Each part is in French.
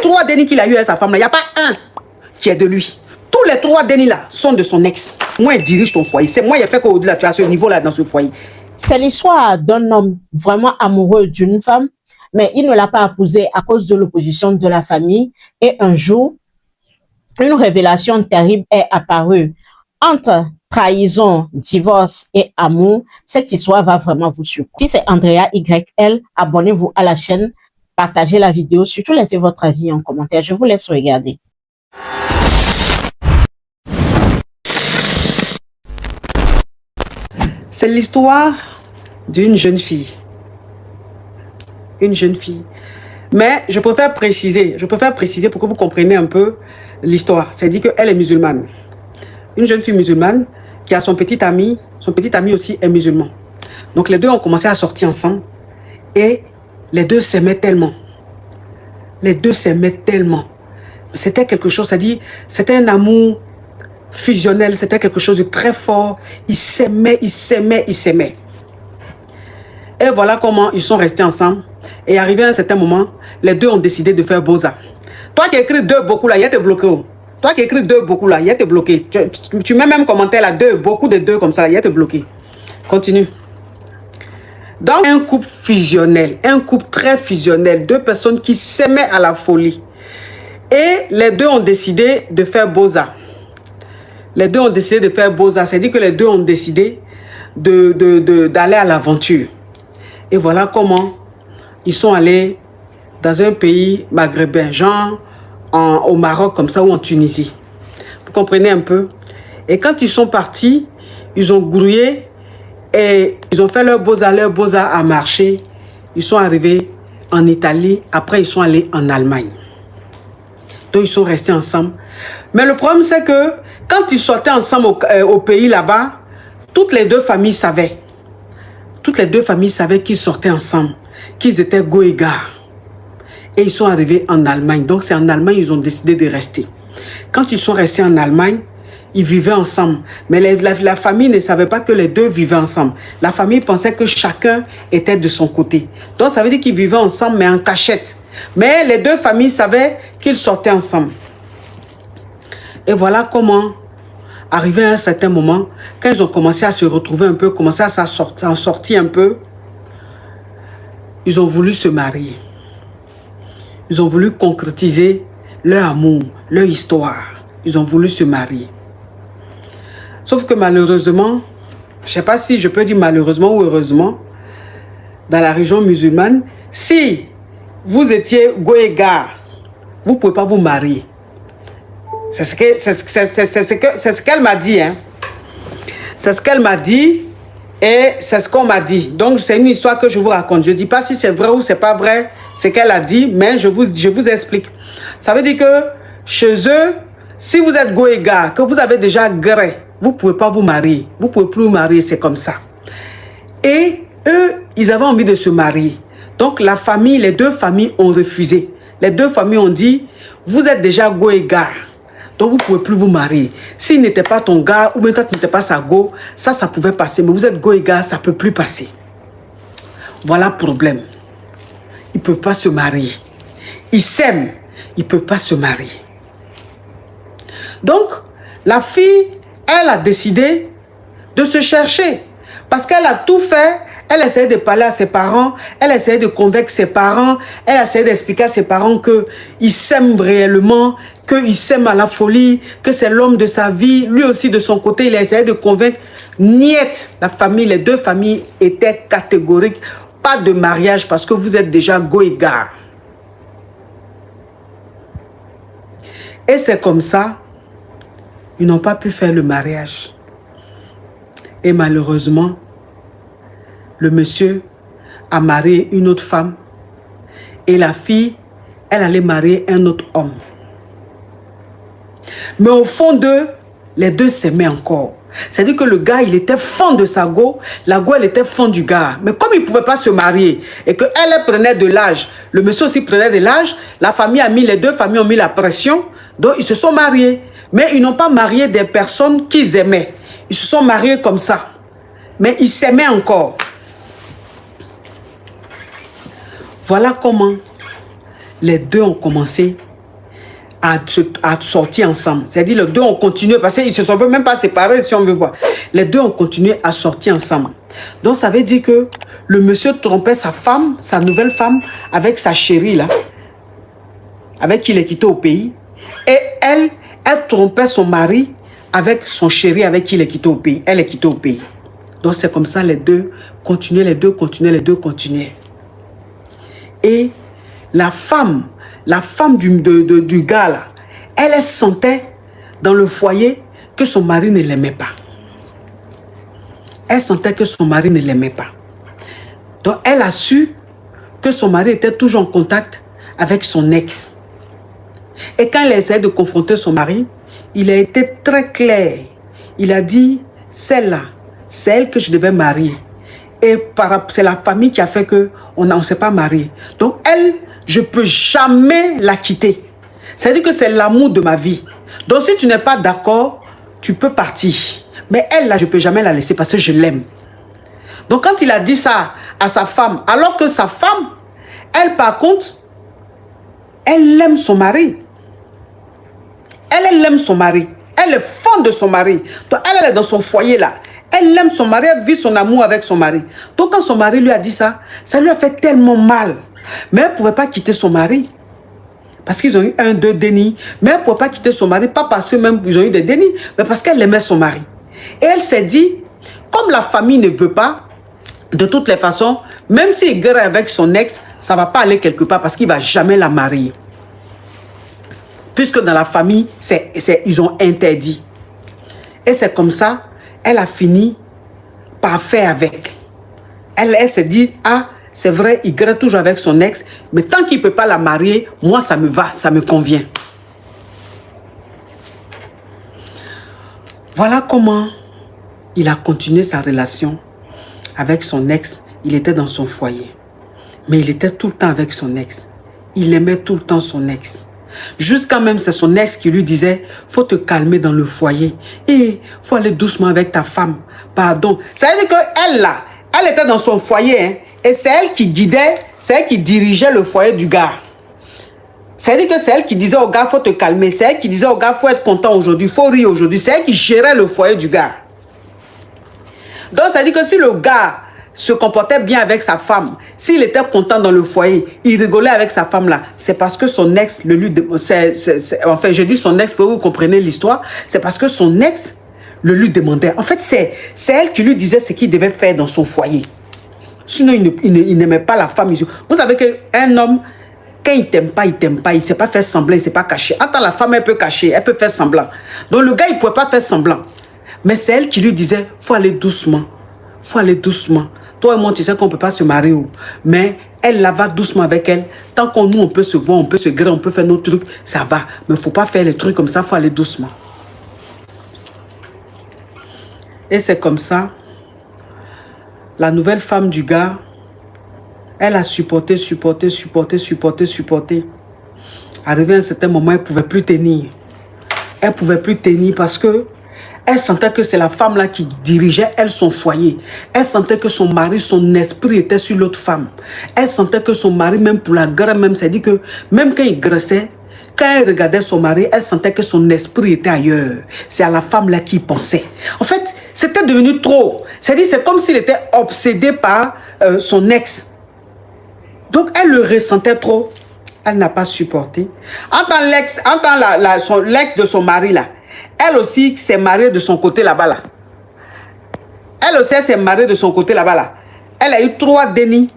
3 dénis qu'il a eu avec sa femme, il n'y a pas un qui est de lui. Tous les 3 dénis là sont de son ex. Moi, il dirige ton foyer. C'est moi qui ai fait qu'au-delà, tu as ce niveau-là dans ce foyer. C'est l'histoire d'un homme vraiment amoureux d'une femme, mais il ne l'a pas épousée à cause de l'opposition de la famille. Et un jour, une révélation terrible est apparue. Entre trahison, divorce et amour, cette histoire va vraiment vous surprendre. Si c'est Andrea YL, abonnez-vous à la chaîne, partagez la vidéo, surtout laissez votre avis en commentaire. Je vous laisse regarder. C'est l'histoire d'une jeune fille. Une jeune fille. Mais je préfère préciser pour que vous compreniez un peu l'histoire. C'est-à-dire qu'elle est musulmane. Une jeune fille musulmane qui a son petit ami aussi est musulman. Donc les deux ont commencé à sortir ensemble et les deux s'aimaient tellement. Les deux s'aimaient tellement. C'était quelque chose, c'est-à-dire, c'était un amour fusionnel, c'était quelque chose de très fort. Ils s'aimaient, ils s'aimaient, ils s'aimaient. Et voilà comment ils sont restés ensemble. Et arrivé à un certain moment, les deux ont décidé de faire Boza. Toi qui écris 2 beaucoup là, il y a te bloqué. Toi qui écris 2 beaucoup là, il y a te bloqué. Tu mets même commentaire là, 2, beaucoup de 2 comme ça, il y a te bloqué. Continue. Donc un couple fusionnel, un couple très fusionnel, 2 personnes qui s'aimaient à la folie. Et les deux ont décidé de faire Boza. Les deux ont décidé de faire Boza, c'est-à-dire que les deux ont décidé d'aller à l'aventure. Et voilà comment ils sont allés dans un pays maghrébin, genre au Maroc comme ça ou en Tunisie. Vous comprenez un peu? Et quand ils sont partis, ils ont grouillé et ils ont fait leur Boza a marché. Ils sont arrivés en Italie, après ils sont allés en Allemagne. Donc ils sont restés ensemble. Mais le problème c'est que quand ils sortaient ensemble au pays là-bas, toutes les 2 familles savaient. Toutes les 2 familles savaient qu'ils sortaient ensemble, qu'ils étaient go et gars. Et ils sont arrivés en Allemagne. Donc c'est en Allemagne qu'ils ont décidé de rester. Quand ils sont restés en Allemagne, ils vivaient ensemble. Mais la famille ne savait pas que les 2 vivaient ensemble. La famille pensait que chacun était de son côté. Donc ça veut dire qu'ils vivaient ensemble mais en cachette. Mais les 2 familles savaient qu'ils sortaient ensemble. Et voilà comment, arrivé à un certain moment, quand ils ont commencé à se retrouver un peu, commencé à s'en sortir un peu, ils ont voulu se marier. Ils ont voulu concrétiser leur amour, leur histoire. Ils ont voulu se marier. Sauf que malheureusement, je ne sais pas si je peux dire malheureusement ou heureusement, dans la région musulmane, si vous étiez goégar, vous ne pouvez pas vous marier. C'est ce qu'elle m'a dit. Hein. C'est ce qu'elle m'a dit et c'est ce qu'on m'a dit. Donc c'est une histoire que je vous raconte. Je ne dis pas si c'est vrai ou c'est pas vrai ce qu'elle a dit, mais je vous explique. Ça veut dire que chez eux, si vous êtes goégar, que vous avez déjà gré, vous ne pouvez pas vous marier. Vous ne pouvez plus vous marier, c'est comme ça. Et eux, ils avaient envie de se marier. Donc la famille, les 2 familles ont refusé. Les 2 familles ont dit, vous êtes déjà goégar. Donc vous ne pouvez plus vous marier. S'il n'était pas ton gars, ou même quand tu n'étais pas sa go, ça pouvait passer. Mais vous êtes go et gars, ça ne peut plus passer. Voilà le problème. Ils ne peuvent pas se marier. Ils s'aiment, ils ne peuvent pas se marier. Donc, la fille, elle a décidé de se chercher. Parce qu'elle a tout fait. Elle essayait de parler à ses parents, elle essayait de convaincre ses parents, elle essayait d'expliquer à ses parents qu'ils s'aiment réellement, qu'ils s'aiment à la folie, que c'est l'homme de sa vie. Lui aussi, de son côté, il a essayé de convaincre. Niet, la famille, les 2 familles étaient catégoriques. Pas de mariage parce que vous êtes déjà go et gars. Et c'est comme ça, ils n'ont pas pu faire le mariage. Et malheureusement, le monsieur a marié une autre femme et la fille, elle allait marier un autre homme. Mais au fond d'eux, les 2 s'aimaient encore. C'est-à-dire que le gars, il était fan de sa go, la go, elle était fan du gars. Mais comme ils ne pouvaient pas se marier et qu'elle prenait de l'âge, le monsieur aussi prenait de l'âge, la famille a mis, les 2 familles ont mis la pression, donc ils se sont mariés. Mais ils n'ont pas marié des personnes qu'ils aimaient. Ils se sont mariés comme ça. Mais ils s'aimaient encore. Voilà comment les 2 ont commencé à sortir ensemble. C'est-à-dire les deux ont continué, parce qu'ils ne se sont même pas séparés si on veut voir. Les deux ont continué à sortir ensemble. Donc ça veut dire que le monsieur trompait sa femme, sa nouvelle femme, avec sa chérie là, avec qui il est quitté au pays. Et elle trompait son mari avec son chéri avec qui il est quitté au pays. Elle est quittée au pays. Donc c'est comme ça, les deux continuaient, les deux continuaient, les deux continuaient. Et la femme du gars là, elle sentait dans le foyer que son mari ne l'aimait pas. Elle sentait que son mari ne l'aimait pas. Donc elle a su que son mari était toujours en contact avec son ex. Et quand elle essayait de confronter son mari, il a été très clair. Il a dit, celle-là, c'est elle que je devais marier. Et c'est la famille qui a fait qu'on ne s'est pas marié. Donc elle, je ne peux jamais la quitter. C'est-à-dire que c'est l'amour de ma vie. Donc si tu n'es pas d'accord, tu peux partir. Mais elle, là, je ne peux jamais la laisser parce que je l'aime. Donc quand il a dit ça à sa femme, alors que sa femme, elle par contre, elle aime son mari. Elle aime son mari. Elle est fan de son mari. Donc elle est dans son foyer là. Elle aime son mari, elle vit son amour avec son mari. Donc quand son mari lui a dit ça, ça lui a fait tellement mal. Mais elle ne pouvait pas quitter son mari. Parce qu'ils ont eu 2 dénis. Mais elle ne pouvait pas quitter son mari, pas parce que même ils ont eu des dénis, mais parce qu'elle aimait son mari. Et elle s'est dit, comme la famille ne veut pas, de toutes les façons, même s'il gueule avec son ex, ça ne va pas aller quelque part parce qu'il ne va jamais la marier. Puisque dans la famille, ils ont interdit. Et c'est comme ça, elle a fini par faire avec. Elle s'est dit, ah, c'est vrai, il gueule toujours avec son ex, mais tant qu'il ne peut pas la marier, moi, ça me va, ça me convient. Voilà comment il a continué sa relation avec son ex. Il était dans son foyer. Mais il était tout le temps avec son ex. Il aimait tout le temps son ex. Jusqu'à même, c'est son ex qui lui disait, faut te calmer dans le foyer. Et faut aller doucement avec ta femme. Pardon. Ça veut dire qu'elle, là, elle était dans son foyer. Hein, et c'est elle qui guidait, c'est elle qui dirigeait le foyer du gars. Ça veut dire que c'est elle qui disait au gars, faut te calmer. C'est elle qui disait au gars, faut être content aujourd'hui, faut rire aujourd'hui. C'est elle qui gérait le foyer du gars. Donc, ça veut dire que si le gars se comportait bien avec sa femme, s'il était content dans le foyer, il rigolait avec sa femme là, c'est parce que son ex le lui... Enfin, je dis son ex pour que vous compreniez l'histoire, c'est parce que son ex le lui demandait. En fait, c'est elle qui lui disait ce qu'il devait faire dans son foyer. Sinon, il n'aimait pas la femme. Vous savez qu'un homme, quand il t'aime pas, il t'aime pas. Il ne sait pas faire semblant, il ne sait pas cacher. Attends, la femme, elle peut cacher, elle peut faire semblant. Donc, le gars, il ne pouvait pas faire semblant. Mais c'est elle qui lui disait, il faut aller doucement. Il faut aller doucement. Toi et moi, tu sais qu'on ne peut pas se marier. Mais elle, là, va doucement avec elle. Tant qu'on nous, on peut se voir, on peut se griller, on peut faire nos trucs, ça va. Mais il ne faut pas faire les trucs comme ça, il faut aller doucement. Et c'est comme ça. La nouvelle femme du gars, elle a supporté. Arrivé à un certain moment, elle ne pouvait plus tenir. Elle ne pouvait plus tenir parce que elle sentait que c'est la femme là qui dirigeait, elle, son foyer. Elle sentait que son mari, son esprit était sur l'autre femme. Elle sentait que son mari, même pour la graisse, même, c'est-à-dire que même quand il graissait, quand elle regardait son mari, elle sentait que son esprit était ailleurs. C'est à la femme là qu'il pensait. En fait, c'était devenu trop. C'est-à-dire, c'est comme s'il était obsédé par son ex. Donc, elle le ressentait trop. Elle n'a pas supporté. Entends l'ex de son mari là. Elle aussi s'est mariée de son côté là-bas là. Elle aussi s'est mariée de son côté là-bas là. Elle a eu 3 dénis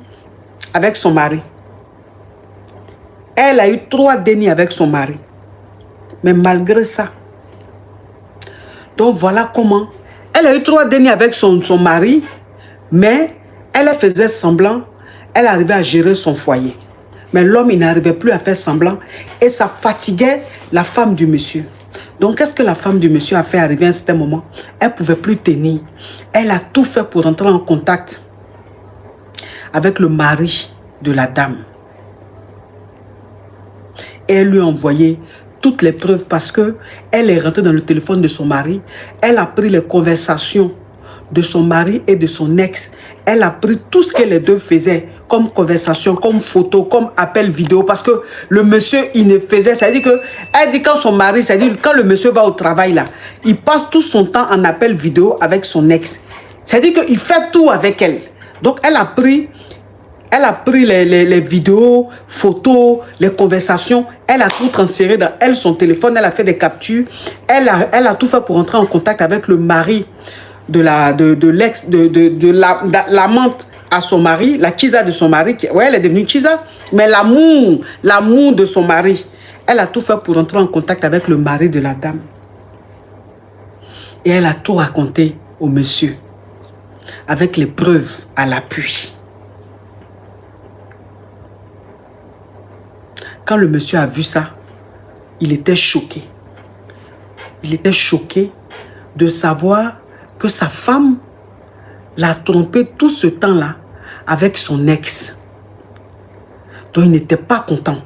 avec son mari. Elle a eu 3 dénis avec son mari. Mais malgré ça. Donc voilà comment. Elle a eu 3 dénis avec son mari. Mais elle faisait semblant. Elle arrivait à gérer son foyer. Mais l'homme, il n'arrivait plus à faire semblant. Et ça fatiguait la femme du monsieur. Donc, qu'est-ce que la femme du monsieur a fait arriver à un certain moment? Elle ne pouvait plus tenir. Elle a tout fait pour entrer en contact avec le mari de la dame. Et elle lui a envoyé toutes les preuves parce qu'elle est rentrée dans le téléphone de son mari. Elle a pris les conversations de son mari et de son ex. Elle a pris tout ce que les deux faisaient comme conversation, comme photo, comme appel vidéo. Parce que le monsieur, il ne faisait... C'est-à-dire que, elle dit quand son mari, c'est-à-dire quand le monsieur va au travail là, il passe tout son temps en appel vidéo avec son ex. C'est-à-dire qu'il fait tout avec elle. Donc, elle a pris les vidéos, photos, les conversations. Elle a tout transféré dans elle, son téléphone. Elle a fait des captures. Elle a tout fait pour entrer en contact avec le mari de l'amante à son mari, la Kiza de son mari. Ouais, elle est devenue Kiza. Mais l'amour de son mari. Elle a tout fait pour entrer en contact avec le mari de la dame. Et elle a tout raconté au monsieur. Avec les preuves à l'appui. Quand le monsieur a vu ça, il était choqué. Il était choqué de savoir que sa femme l'a trompé tout ce temps-là avec son ex. Donc il n'était pas content.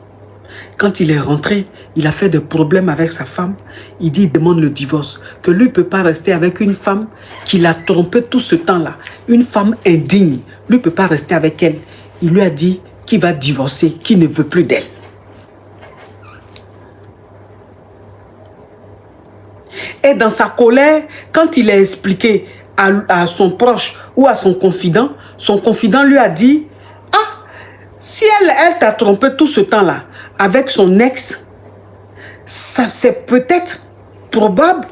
Quand il est rentré, il a fait des problèmes avec sa femme. Il dit, il demande le divorce. Que lui ne peut pas rester avec une femme qui l'a trompé tout ce temps-là. Une femme indigne. Lui ne peut pas rester avec elle. Il lui a dit qu'il va divorcer, qu'il ne veut plus d'elle. Et dans sa colère, quand il a expliqué à son proche ou à son confident lui a dit, ah, si elle t'a trompé tout ce temps-là avec son ex, c'est peut-être probable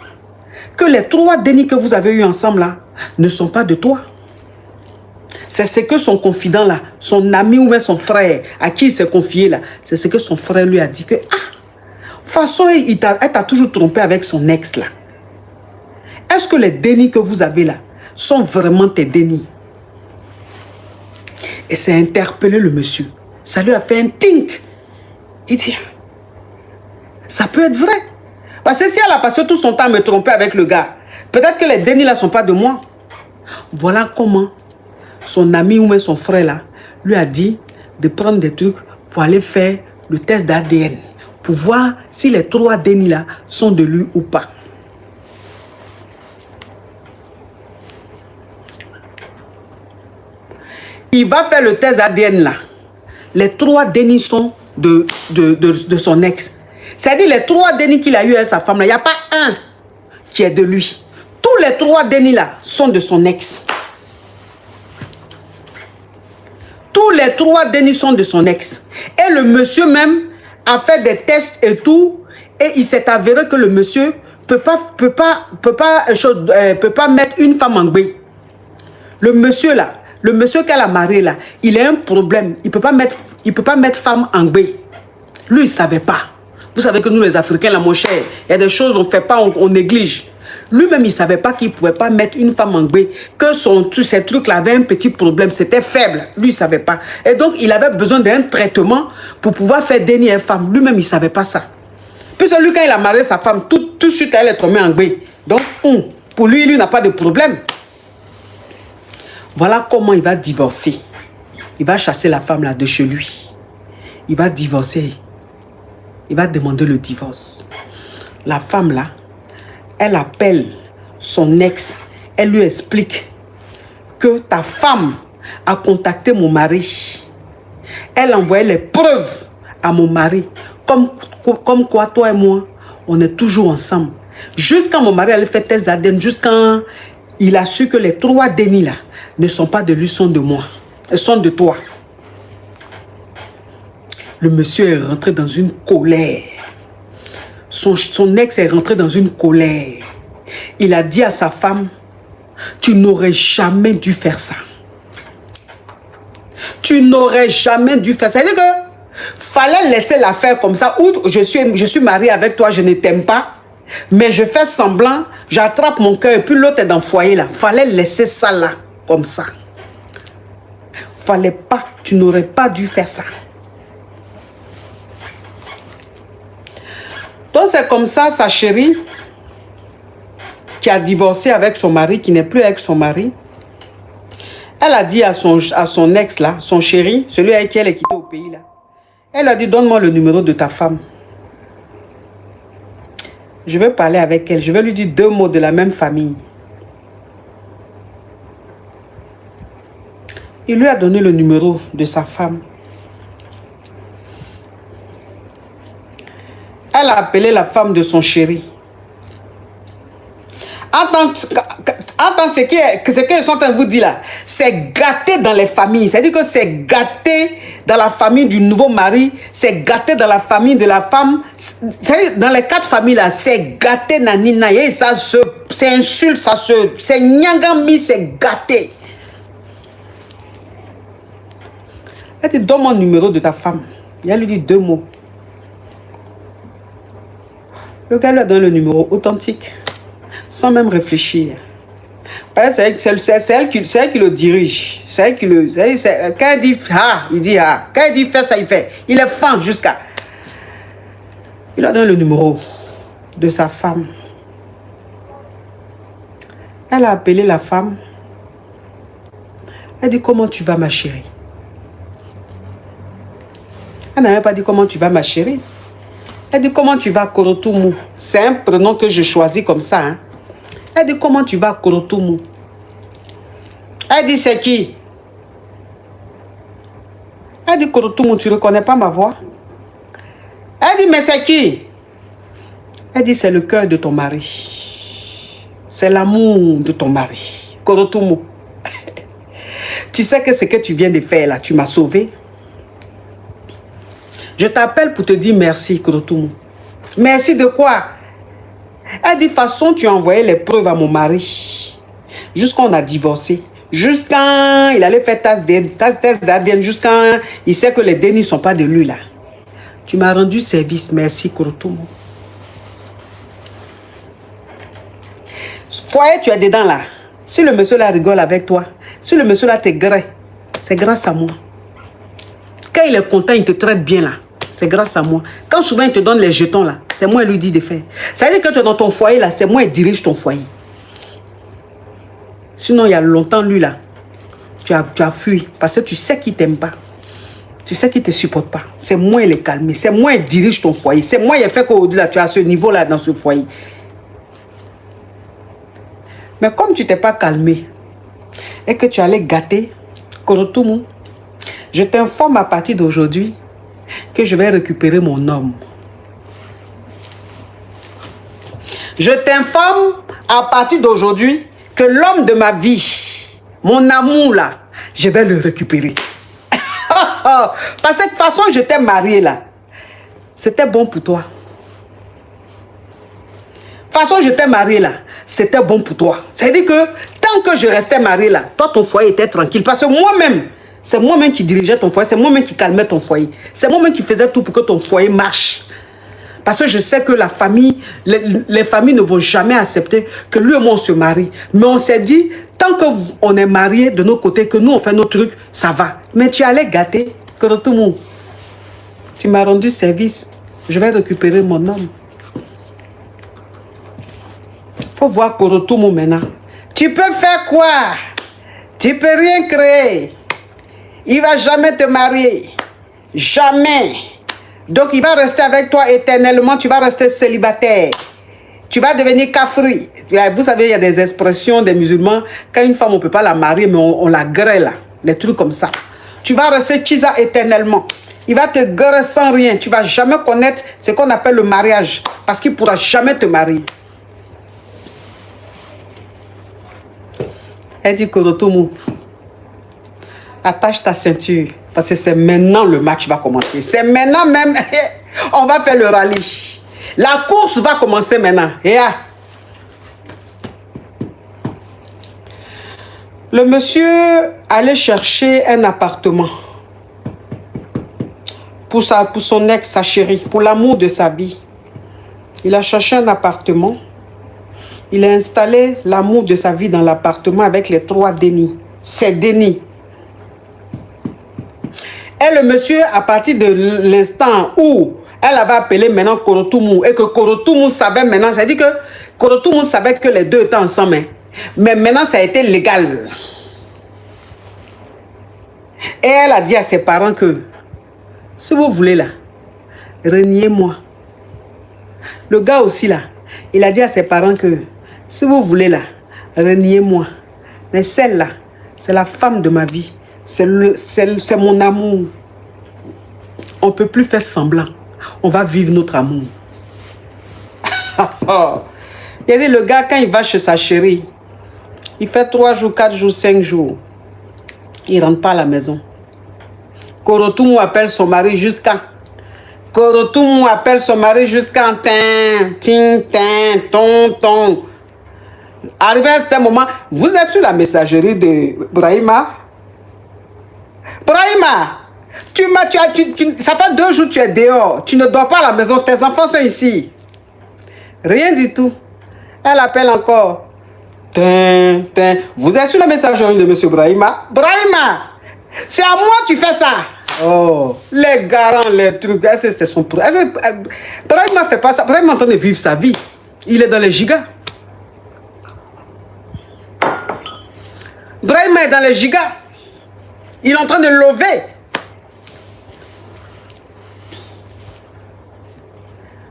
que les 3 dénis que vous avez eu ensemble là ne sont pas de toi. C'est ce que son confident là, son ami ou même son frère à qui il s'est confié là, c'est ce que son frère lui a dit que, ah, de toute façon, elle t'a toujours trompé avec son ex là. Est-ce que les dénis que vous avez là sont vraiment tes dénis? Et c'est interpellé le monsieur. Ça lui a fait un think. Il dit, ça peut être vrai. Parce que si elle a passé tout son temps à me tromper avec le gars, peut-être que les dénis là ne sont pas de moi. Voilà comment son ami ou même son frère là lui a dit de prendre des trucs pour aller faire le test d'ADN. Pour voir si les 3 dénis là sont de lui ou pas. Il va faire le test ADN là. Les 3 dénis sont de son ex. C'est-à-dire les 3 dénis qu'il a eu avec sa femme là, il n'y a pas un qui est de lui. Tous les 3 dénis là sont de son ex. Tous les 3 dénis sont de son ex. Et le monsieur même a fait des tests et tout. Et il s'est avéré que le monsieur peut pas mettre une femme en bain. Le monsieur là, le monsieur qu'elle a marié là, il a un problème. Il peut pas mettre femme en bain. Lui, il ne savait pas. Vous savez que nous les Africains, là, mon cher, il y a des choses on ne fait pas, on néglige. Lui-même, il ne savait pas qu'il ne pouvait pas mettre une femme en bain. Que ces trucs-là avaient un petit problème. C'était faible. Lui, il ne savait pas. Et donc, il avait besoin d'un traitement pour pouvoir faire dénier une femme. Lui-même, il ne savait pas ça. Puis celui, quand il a marié sa femme, tout de suite, elle est tombée en bain. Donc, pour lui, n'a pas de problème. Voilà comment il va divorcer. Il va chasser la femme là de chez lui. Il va divorcer. Il va demander le divorce. La femme là, elle appelle son ex. Elle lui explique que ta femme a contacté mon mari. Elle a envoyé les preuves à mon mari. Comme quoi, toi et moi, on est toujours ensemble. Jusqu'à mon mari allait faire test ADN, jusqu'à il a su que les 3 dénis là ne sont pas de lui, sont de moi. Elles sont de toi. Le monsieur est rentré dans une colère. Son ex est rentré dans une colère. Il a dit à sa femme, tu n'aurais jamais dû faire ça. Tu n'aurais jamais dû faire ça. C'est-à-dire que fallait laisser l'affaire comme ça. Ou je suis mariée avec toi, je ne t'aime pas. Mais je fais semblant, j'attrape mon cœur et puis l'autre est dans le foyer là. Fallait laisser ça là, comme ça. Fallait pas, tu n'aurais pas dû faire ça. Donc c'est comme ça, sa chérie, qui a divorcé avec son mari, qui n'est plus avec son mari, elle a dit à son ex là, son chéri, celui avec qui elle est quittée au pays là, elle a dit, donne-moi le numéro de ta femme. Je vais parler avec elle, je vais lui dire 2 mots de la même famille. Il lui a donné le numéro de sa femme. Elle a appelé la femme de son chéri. Entends ce que je suis en train de vous dire là. C'est gâté dans les familles. C'est-à-dire que c'est gâté dans la famille du nouveau mari. C'est gâté dans la famille de la femme. Dans les 4 familles là, c'est gâté nanina. Et ça c'est insulte, c'est nyangami, c'est gâté. Elle dit, donne mon numéro de ta femme. Elle lui dit 2 mots. Le gars lui a donné le numéro authentique. Sans même réfléchir. C'est elle qui le dirige. C'est elle qui le... Quand elle dit ah, il dit ah. Quand elle dit fais ça, il fait. Il est fan jusqu'à... Il a donné le numéro de sa femme. Elle a appelé la femme. Elle dit, comment tu vas ma chérie? Elle n'a même pas dit comment tu vas ma chérie. Elle dit, comment tu vas Korotoumou? C'est un prénom que je choisis comme ça. Hein? Elle dit, comment tu vas Korotoumou? Elle dit, c'est qui? Elle dit, Korotoumou, tu ne reconnais pas ma voix? Elle dit, mais c'est qui? Elle dit, c'est le cœur de ton mari. C'est l'amour de ton mari. Korotoumou. Tu sais que ce que tu viens de faire là, tu m'as sauvé. Je t'appelle pour te dire merci, Korotoumou. Merci de quoi? Elle dit, de toute façon, tu as envoyé les preuves à mon mari. Jusqu'on a divorcé. Jusqu'à il allait faire test d'ADN. Jusqu'à il sait que les dénis ne sont pas de lui là. Tu m'as rendu service. Merci, Korotoumou. Foyer, tu es dedans là. Si le monsieur là rigole avec toi, si le monsieur là te grée, c'est grâce à moi. Quand il est content, il te traite bien là. C'est grâce à moi. Quand souvent il te donne les jetons là, c'est moi qui lui dis de faire. Ça veut dire que tu es dans ton foyer là, c'est moi qui dirige ton foyer. Sinon, il y a longtemps, lui là, tu as fui parce que tu sais qu'il ne t'aime pas. Tu sais qu'il ne te supporte pas. C'est moi qui l'ai calmé. C'est moi qui dirige ton foyer. C'est moi qui ai fait qu'au-delà, tu es à ce niveau là dans ce foyer. Mais comme tu ne t'es pas calmé et que tu allais gâter Korotoumou, je t'informe à partir d'aujourd'hui que je vais récupérer mon homme. Je t'informe à partir d'aujourd'hui que l'homme de ma vie, mon amour là, je vais le récupérer. Parce que de toute façon, je t'ai marié là. C'était bon pour toi. De toute façon, je t'ai marié là. C'était bon pour toi. C'est-à-dire que tant que je restais marié là, toi, ton foyer était tranquille. Parce que moi-même, c'est moi-même qui dirigeais ton foyer. C'est moi-même qui calmais ton foyer. C'est moi-même qui faisais tout pour que ton foyer marche. Parce que je sais que la famille, les familles ne vont jamais accepter que lui et moi on se marie. Mais on s'est dit, tant qu'on est mariés de nos côtés, que nous on fait nos trucs, ça va. Mais tu allais gâter Korotoumou. Tu m'as rendu service. Je vais récupérer mon homme. Faut voir Korotoumou maintenant. Tu peux faire quoi? Tu peux rien créer. Il va jamais te marier. Jamais. Donc il va rester avec toi éternellement. Tu vas rester célibataire. Tu vas devenir kafri. Vous savez, il y a des expressions des musulmans. Quand une femme, on ne peut pas la marier, mais on la grêle. Les trucs comme ça. Tu vas rester Chiza éternellement. Il va te grêler sans rien. Tu ne vas jamais connaître ce qu'on appelle le mariage. Parce qu'il ne pourra jamais te marier. Elle dit Korotoumou, attache ta ceinture. Parce que c'est maintenant le match va commencer. C'est maintenant même. On va faire le rallye. La course va commencer maintenant. Le monsieur allait chercher un appartement. Pour son ex, sa chérie. Pour l'amour de sa vie. Il a cherché un appartement. Il a installé l'amour de sa vie dans l'appartement avec les 3 dénis. C'est dénis. Et le monsieur, à partir de l'instant où elle avait appelé maintenant Korotoumou et que Korotoumou savait maintenant, c'est-à-dire que Korotoumou savait que les deux étaient ensemble. Mais maintenant, ça a été légal. Et elle a dit à ses parents que, si vous voulez là, reniez-moi. Le gars aussi là, il a dit à ses parents que, si vous voulez là, reniez-moi. Mais celle-là, c'est la femme de ma vie. C'est mon amour. On ne peut plus faire semblant. On va vivre notre amour. Il a dit, le gars, quand il va chez sa chérie, il fait 3 jours, 4 jours, 5 jours. Il ne rentre pas à la maison. Korotoumou appelle son mari jusqu'à. Korotoumou appelle son mari jusqu'à. Ton. Arrivé à ce moment, vous êtes sur la messagerie de Brahima. Brahima, ça fait 2 jours que tu es dehors. Tu ne dors pas à la maison. Tes enfants sont ici. Rien du tout. Elle appelle encore. Vous êtes sur la messagerie de M. Brahima. Brahima, c'est à moi que tu fais ça. Oh, les garants, les trucs. C'est son problème. Brahima ne fait pas ça. Brahima est en train de vivre sa vie. Il est dans les gigas. Brahima est dans les gigas. Il est en train de lever.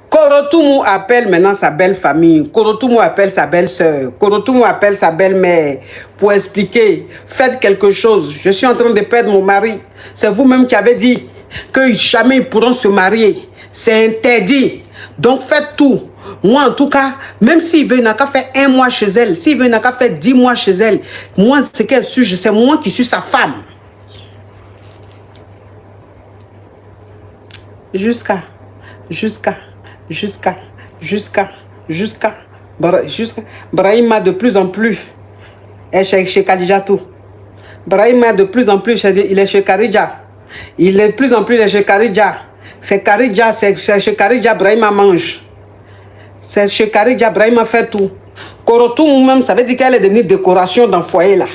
Korotoumou appelle maintenant sa belle famille. Korotoumou appelle sa belle soeur. Korotoumou appelle sa belle-mère pour expliquer. Faites quelque chose. Je suis en train de perdre mon mari. C'est vous-même qui avez dit que jamais ils pourront se marier. C'est interdit. Donc faites tout. Moi, en tout cas, même s'il veut, il n'a qu'à faire 1 mois chez elle. S'il veut, il n'a qu'à faire 10 mois chez elle. Moi, ce qu'elle suit, c'est moi qui suis sa femme. Jusqu'à. Brahima de plus en plus est chez Khadija tout. Brahima de plus en plus, il est chez Khadija. Il est de plus en plus chez Khadija. C'est Khadija, c'est chez Khadija, Brahima mange. C'est chez Khadija, Brahima fait tout. Korotoumou même, ça veut dire qu'elle est devenue décoration dans le foyer là.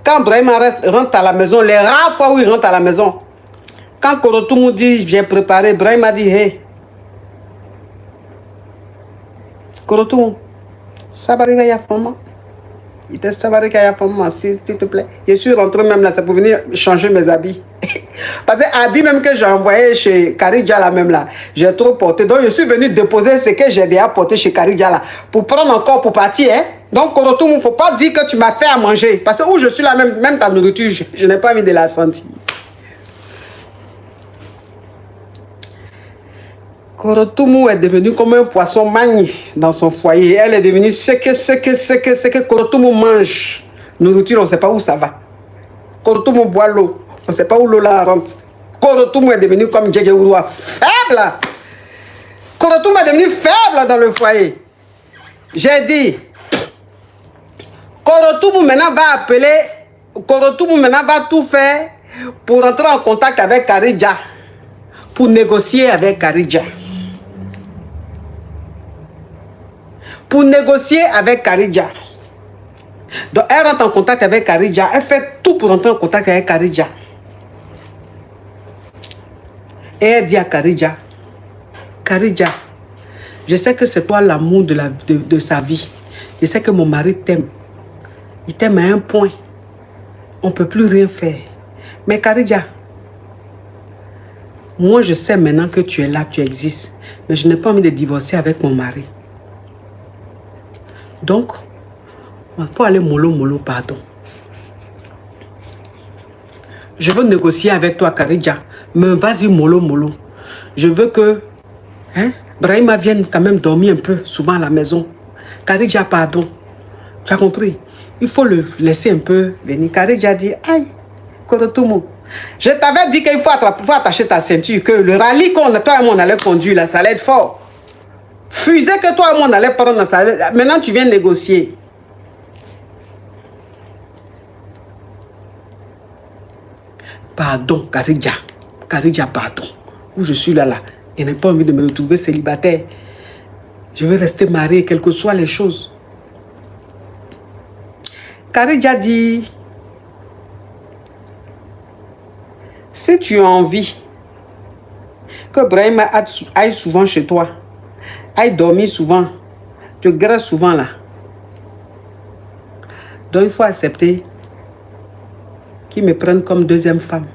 Quand Brahima rentre à la maison, les rares fois où il rentre à la maison, quand Korotoumou dit j'ai préparé, Brahima dit hey. Korotoumou, Sabarika Yapama. Il était Sabarika Yapama, s'il te plaît. Je suis rentré même là, c'est pour venir changer mes habits. Parce que habits même que j'ai envoyé chez Khadija là même là, j'ai trop porté. Donc je suis venu déposer ce que j'ai déjà porté chez Khadija là, pour prendre encore pour partir. Hein? Donc Korotoumou, il ne faut pas dire que tu m'as fait à manger. Parce que où je suis là, même ta nourriture, je n'ai pas envie de la sentir. Korotoumou est devenu comme un poisson magne dans son foyer. Elle est devenue ce que Korotoumou mange. Nourriture, on ne sait pas où ça va. Korotoumou boit l'eau. On ne sait pas où l'eau la rentre. Korotoumou est devenu comme Djegeuroua, faible. Korotoumou est devenu faible dans le foyer. J'ai dit, Korotoumou maintenant va appeler, Korotoumou maintenant va tout faire pour entrer en contact avec Khadija, pour négocier avec Khadija. Pour négocier avec Khadija. Donc elle rentre en contact avec Khadija, elle fait tout pour entrer en contact avec Khadija. Et elle dit à Khadija, Khadija, je sais que c'est toi l'amour de sa vie. Je sais que mon mari t'aime. Il t'aime à un point. On ne peut plus rien faire. Mais Khadija, moi je sais maintenant que tu es là, tu existes. Mais je n'ai pas envie de divorcer avec mon mari. Donc, il faut aller mollo, pardon. Je veux négocier avec toi, Khadija. Mais vas-y, mollo. Je veux que Brahima vienne quand même dormir un peu, souvent à la maison. Khadija, pardon. Tu as compris? Il faut le laisser un peu venir. Khadija dit, aïe, Korotoumou, je t'avais dit qu'il faut attacher ta ceinture, que le rallye toi et moi on allait conduire là, ça allait être fort. Fusée que toi et moi on allait prendre, ça allait... Maintenant tu viens négocier. Pardon, Khadija. Khadija, pardon. Où je suis là. Je n'ai pas envie de me retrouver célibataire. Je veux rester mariée, quelles que soient les choses. Khadija dit, si tu as envie que Brahima aille souvent chez toi, aille dormir souvent, je graisse souvent là. Donc il faut accepter qu'ils me prennent comme deuxième femme.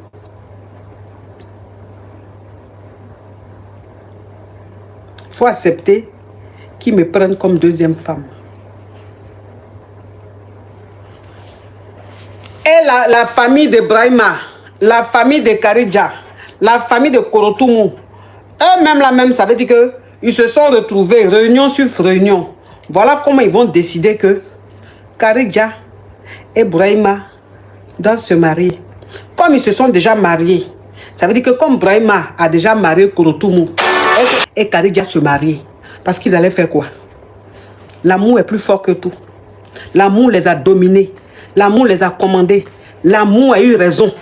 Il faut accepter qu'ils me prennent comme deuxième femme. Elle la famille de Brahima, la famille de Karidja, la famille de Korotoumou, eux-mêmes là même, ça veut dire que ils se sont retrouvés, réunion sur réunion. Voilà comment ils vont décider que Karidja et Brahima doivent se marier. Comme ils se sont déjà mariés, ça veut dire que comme Brahima a déjà marié Korotoumou et Karidja se marier, parce qu'ils allaient faire quoi? L'amour est plus fort que tout. L'amour les a dominés. L'amour les a commandés. L'amour a eu raison.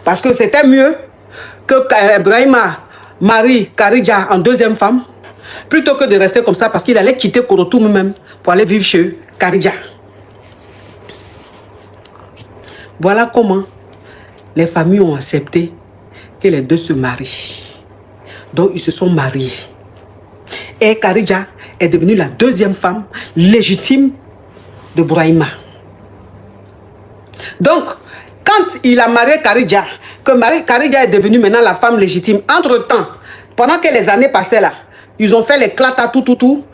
Parce que c'était mieux que Brahima marie Karidja en deuxième femme, plutôt que de rester comme ça, parce qu'il allait quitter Korotoumou même pour aller vivre chez Karidja. Voilà comment les familles ont accepté que les deux se marient. Donc ils se sont mariés. Et Karidja est devenue la deuxième femme légitime de Brahima. Donc, quand il a marié Karidja, que Karidja est devenue maintenant la femme légitime, entre-temps, pendant que les années passaient là, ils ont fait l'éclat à tout.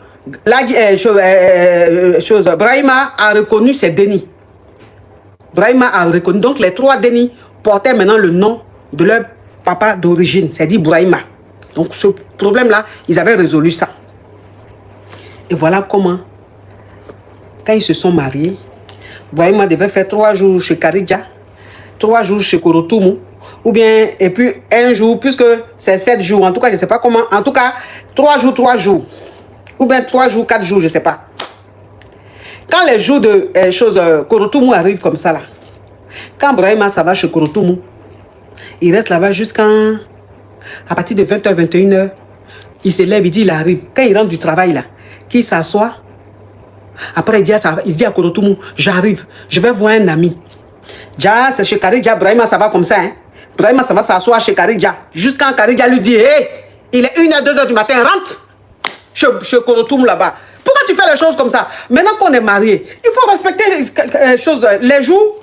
Brahima a reconnu ses dénis. Brahima a reconnu. Donc, les trois dénis portaient maintenant le nom de leur papa d'origine, c'est-à-dire Brahima. Donc, ce problème-là, ils avaient résolu ça. Et voilà comment, quand ils se sont mariés, Brahima devait faire 3 jours chez Karidja, 3 jours chez Korotoumou, ou bien, et puis un jour, puisque c'est 7 jours, en tout cas, je ne sais pas comment, en tout cas, 3 jours, ou bien 3 jours, 4 jours, je ne sais pas. Quand les jours de Korotoumou arrivent comme ça, là, quand Brahima ça va chez Korotoumou, il reste là-bas à partir de 20h, 21h, il se lève, il dit, il arrive. Quand il rentre du travail, là, qu'il s'assoit, après il dit à Korotoumou, j'arrive, je vais voir un ami. Déjà, c'est chez Karidja, Brahima ça va comme ça. Hein? Brahima ça va s'asseoir chez Karidja. Jusqu'à Karidja lui dit, hey, il est 1h, 2h du matin, rentre chez Korotoumou là-bas. Pourquoi tu fais les choses comme ça? Maintenant qu'on est marié, il faut respecter les jours.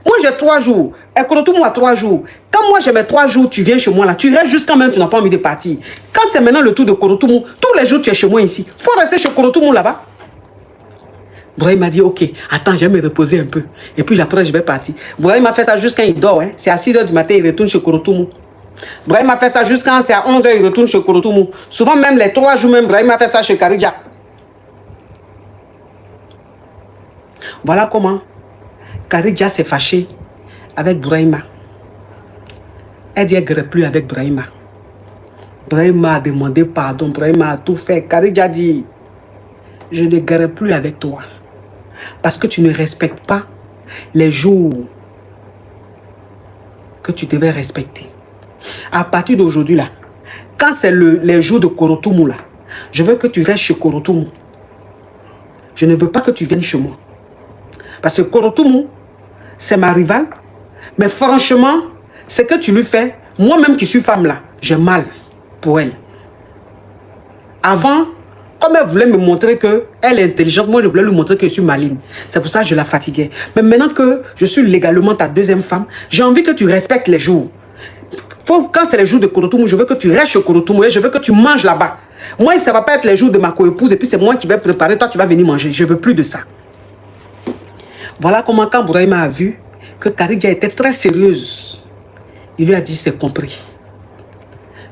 Moi j'ai 3 jours, et Korotoumou a 3 jours. Quand moi j'ai mes 3 jours, tu viens chez moi là, tu restes jusqu'à même tu n'as pas envie de partir. Quand c'est maintenant le tour de Korotoumou, tous les jours tu es chez moi ici. Il faut rester chez Korotoumou là-bas. Brahima m'a dit, ok, attends, je vais me reposer un peu. Et puis après, je vais partir. Brahima m'a fait ça jusqu'à il dort. Hein. C'est à 6h du matin, il retourne chez Korotoumou. Brahima m'a fait ça jusqu'à c'est à 11h, il retourne chez Korotoumou. Souvent, même les 3 jours, même Brahima m'a fait ça chez Karidja. Voilà comment Karidja s'est fâchée avec Brahima. Elle dit, elle ne guérit plus avec Brahima. Brahima a demandé pardon. Brahima a tout fait. Karidja dit, je ne guéris plus avec toi. Parce que tu ne respectes pas les jours que tu devais respecter. À partir d'aujourd'hui, là, quand c'est les jours de Korotoumou, là, je veux que tu restes chez Korotoumou. Je ne veux pas que tu viennes chez moi. Parce que Korotoumou, c'est ma rivale. Mais franchement, ce que tu lui fais, moi-même qui suis femme là, j'ai mal pour elle. Avant, comme elle voulait me montrer qu'elle est intelligente, moi je voulais lui montrer que je suis maligne. C'est pour ça que je la fatiguais. Mais maintenant que je suis légalement ta deuxième femme, j'ai envie que tu respectes les jours. Quand c'est les jours de Korotoumou, je veux que tu restes chez Korotoumou et je veux que tu manges là-bas. Moi, ça ne va pas être les jours de ma coépouse et puis c'est moi qui vais préparer, toi tu vas venir manger. Je ne veux plus de ça. Voilà comment quand Brahima a vu que Karidja était très sérieuse, il lui a dit, c'est compris.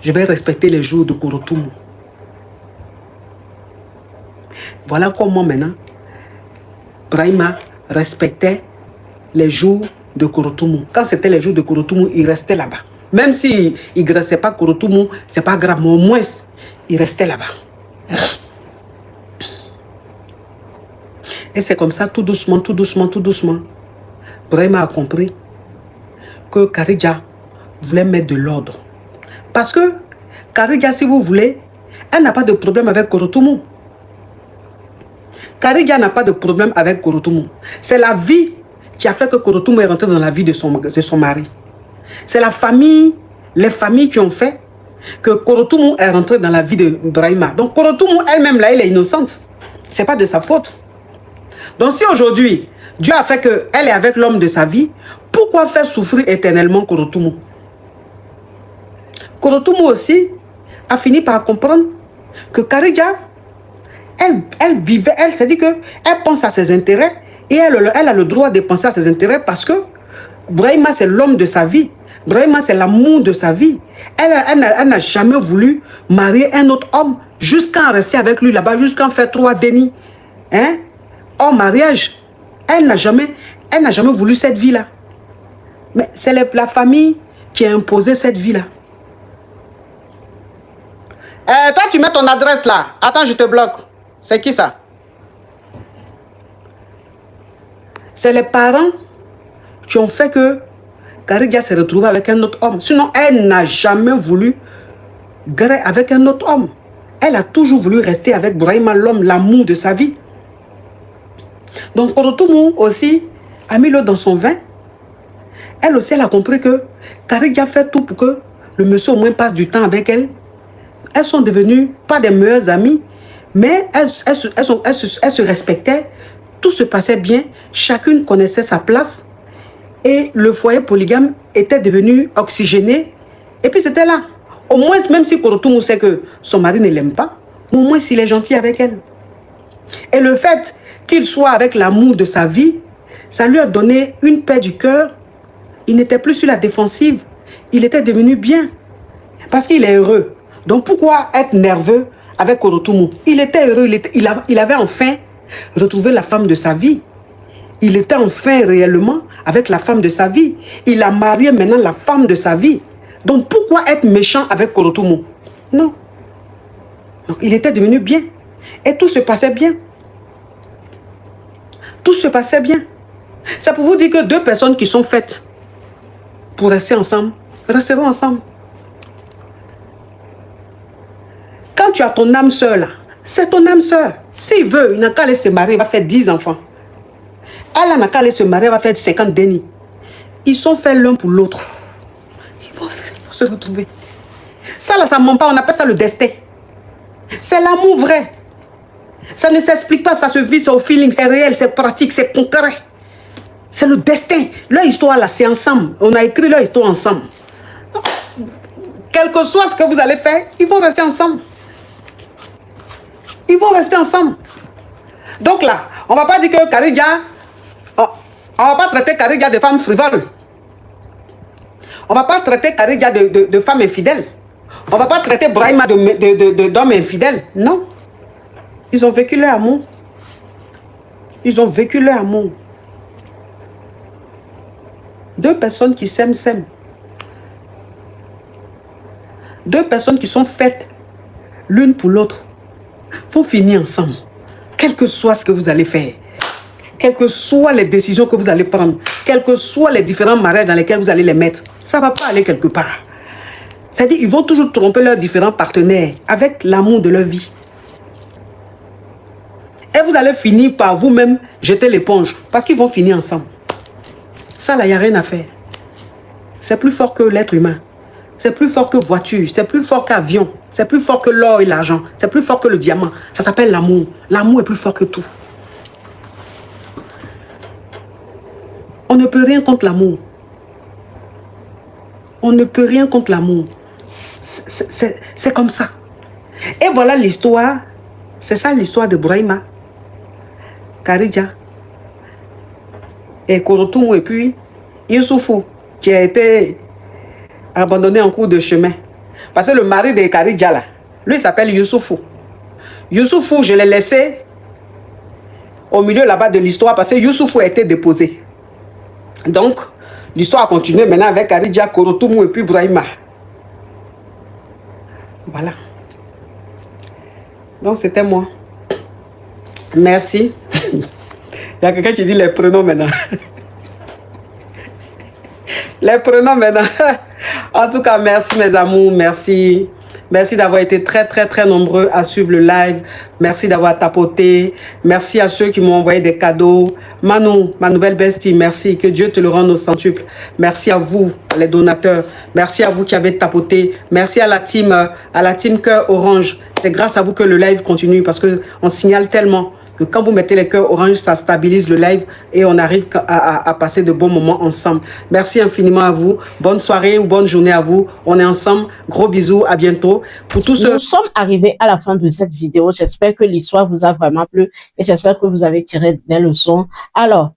Je vais respecter les jours de Korotoumou. Voilà comment maintenant, Brahima respectait les jours de Korotoumou. Quand c'était les jours de Korotoumou, il restait là-bas. Même s'il ne graissait pas Korotoumou, ce n'est pas grave, mais au moins, il restait là-bas. Et c'est comme ça, tout doucement, Brahima a compris que Karidja voulait mettre de l'ordre. Parce que Karidja, si vous voulez, elle n'a pas de problème avec Korotoumou. Karidja n'a pas de problème avec Korotoumou. C'est la vie qui a fait que Korotoumou est rentré dans la vie de son mari. C'est la famille, les familles qui ont fait que Korotoumou est rentré dans la vie de Brahima. Donc Korotoumou elle-même là, elle est innocente. Ce n'est pas de sa faute. Donc si aujourd'hui, Dieu a fait qu'elle est avec l'homme de sa vie, pourquoi faire souffrir éternellement Korotoumou? Korotoumou aussi a fini par comprendre que Karidja, elle vivait, elle s'est dit qu'elle pense à ses intérêts et elle a le droit de penser à ses intérêts parce que Brahima, c'est l'homme de sa vie. Brahima, c'est l'amour de sa vie. Elle n'a jamais voulu marier un autre homme jusqu'à rester avec lui là-bas, jusqu'à en faire 3 dénis. Hein? Hors mariage. Elle n'a jamais voulu cette vie-là. Mais c'est la famille qui a imposé cette vie-là. Toi, tu mets ton adresse là. Attends, je te bloque. C'est qui ça? C'est les parents qui ont fait que Karidia s'est retrouvée avec un autre homme. Sinon, elle n'a jamais voulu gré avec un autre homme. Elle a toujours voulu rester avec Brahima, l'homme, l'amour de sa vie. Donc, Korotoumou aussi a mis l'eau dans son vin. Elle aussi, elle a compris que Karidia fait tout pour que le monsieur au moins passe du temps avec elle. Elles sont devenues pas des meilleures amies, mais elles se respectaient. Tout se passait bien. Chacune connaissait sa place. Et le foyer polygame était devenu oxygéné. Et puis c'était là. Au moins, même si Korotoumou sait que son mari ne l'aime pas, au moins s'il est gentil avec elle. Et le fait qu'il soit avec l'amour de sa vie, ça lui a donné une paix du cœur. Il n'était plus sur la défensive. Il était devenu bien. Parce qu'il est heureux. Donc pourquoi être nerveux avec Korotoumou? Il était heureux. Il avait enfin retrouvé la femme de sa vie. Il était enfin réellement avec la femme de sa vie. Il a marié maintenant la femme de sa vie. Donc pourquoi être méchant avec Korotoumou? Non. Donc il était devenu bien. Et tout se passait bien. Tout se passait bien. C'est pour vous dire que 2 personnes qui sont faites pour rester ensemble, resteront ensemble. Quand tu as ton âme sœur là, c'est ton âme sœur. S'il veut, il n'a qu'à aller se marier, il va faire 10 enfants. Elle n'a qu'à aller se marier, elle va faire 50 dénis. Ils sont faits l'un pour l'autre. Ils vont se retrouver. Ça là, ça ne ment pas, on appelle ça le destin. C'est l'amour vrai. Ça ne s'explique pas, ça se vit, c'est au feeling, c'est réel, c'est pratique, c'est concret. C'est le destin. Leur histoire là, c'est ensemble. On a écrit leur histoire ensemble. Quel que soit ce que vous allez faire, ils vont rester ensemble. Ils vont rester ensemble. Donc là, on ne va pas dire que Karidia, on ne va pas traiter Karidia de femme frivole. On ne va pas traiter Karidia de femme infidèle. On ne va pas traiter Brahima d'homme infidèle. Non. Ils ont vécu leur amour. Ils ont vécu leur amour. 2 personnes qui s'aiment, s'aiment. 2 personnes qui sont faites l'une pour l'autre vont finir ensemble. Quel que soit ce que vous allez faire, quelles que soient les décisions que vous allez prendre, quels que soient les différents mariages dans lesquels vous allez les mettre, ça ne va pas aller quelque part. C'est-à-dire qu'ils vont toujours tromper leurs différents partenaires avec l'amour de leur vie. Et vous allez finir par vous-même jeter l'éponge parce qu'ils vont finir ensemble. Ça là, il n'y a rien à faire. C'est plus fort que l'être humain. C'est plus fort que voiture. C'est plus fort qu'avion. C'est plus fort que l'or et l'argent. C'est plus fort que le diamant. Ça s'appelle l'amour. L'amour est plus fort que tout. On ne peut rien contre l'amour. On ne peut rien contre l'amour. C'est comme ça. Et voilà l'histoire. C'est ça l'histoire de Brahima, Karidia et Korotoumou et puis Youssoufou qui a été abandonné en cours de chemin. Parce que le mari de Karidia là, lui il s'appelle Youssoufou. Youssoufou, je l'ai laissé au milieu là-bas de l'histoire parce que Youssoufou a été déposé. Donc, l'histoire a continué maintenant avec Karidia, Korotoumou et puis Brahima. Voilà. Donc, c'était moi. Merci. Il y a quelqu'un qui dit les prénoms maintenant. Les prénoms maintenant. En tout cas, merci mes amours. Merci. Merci d'avoir été très nombreux à suivre le live. Merci d'avoir tapoté. Merci à ceux qui m'ont envoyé des cadeaux. Manou, ma nouvelle bestie, merci. Que Dieu te le rende au centuple. Merci à vous, les donateurs. Merci à vous qui avez tapoté. Merci à la team Cœur Orange. C'est grâce à vous que le live continue parce qu'on signale tellement que quand vous mettez les cœurs orange, ça stabilise le live et on arrive à passer de bons moments ensemble. Merci infiniment à vous. Bonne soirée ou bonne journée à vous. On est ensemble. Gros bisous. À bientôt. Pour tous ceux... Nous sommes arrivés à la fin de cette vidéo. J'espère que l'histoire vous a vraiment plu et j'espère que vous avez tiré des leçons. Alors,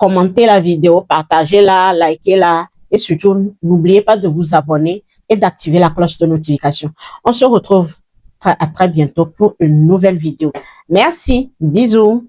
commentez la vidéo, partagez-la, likez-la et surtout, n'oubliez pas de vous abonner et d'activer la cloche de notification. On se retrouve à très bientôt pour une nouvelle vidéo. Merci, bisous.